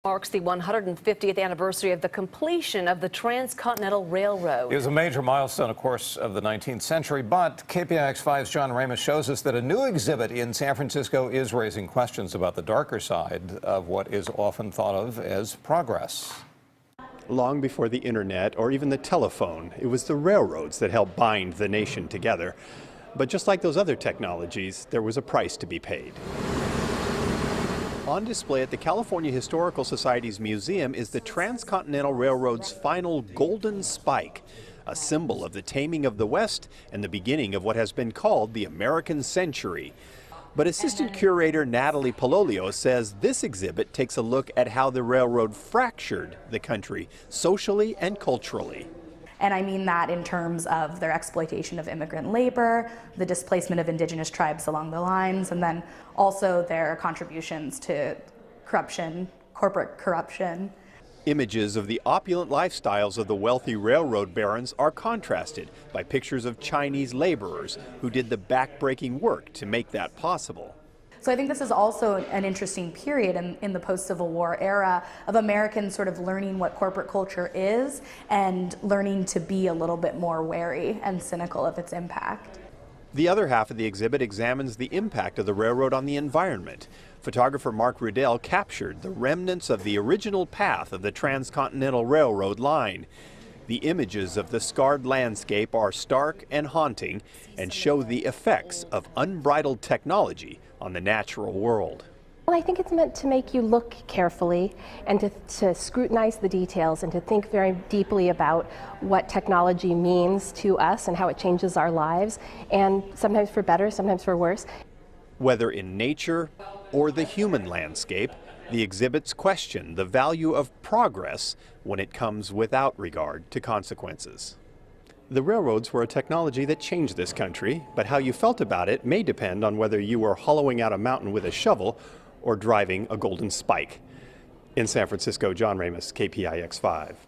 Marks the 150th anniversary of the completion of the Transcontinental Railroad. It was a major milestone, of course, of the 19th century, but KPIX 5's John Ramos shows us that a new exhibit in San Francisco is raising questions about the darker side of what is often thought of as progress. Long before the internet or even the telephone, it was the railroads that helped bind the nation together. But just like those other technologies, there was a price to be paid. On display at the California Historical Society's museum is the Transcontinental Railroad's final golden spike, a symbol of the taming of the West and the beginning of what has been called the American century. But assistant curator Natalie Pololio says this exhibit takes a look at how the railroad fractured the country socially and culturally. And I mean that in terms of their exploitation of immigrant labor, the displacement of indigenous tribes along the lines, and then also their contributions to corruption, corporate corruption. Images of the opulent lifestyles of the wealthy railroad barons are contrasted by pictures of Chinese laborers who did the backbreaking work to make that possible. So I think this is also an interesting period in the post-Civil War era of Americans sort of learning what corporate culture is and learning to be a little bit more wary and cynical of its impact. The other half of the exhibit examines the impact of the railroad on the environment. Photographer Mark Riddell captured the remnants of the original path of the Transcontinental Railroad line. The images of the scarred landscape are stark and haunting and show the effects of unbridled technology on the natural world. Well, I think it's meant to make you look carefully and to scrutinize the details and to think very deeply about what technology means to us and how it changes our lives, and sometimes for better, sometimes for worse. Whether in nature or the human landscape, the exhibits question the value of progress when it comes without regard to consequences. The railroads were a technology that changed this country, but how you felt about it may depend on whether you were hollowing out a mountain with a shovel or driving a golden spike. In San Francisco, John Ramos, KPIX 5.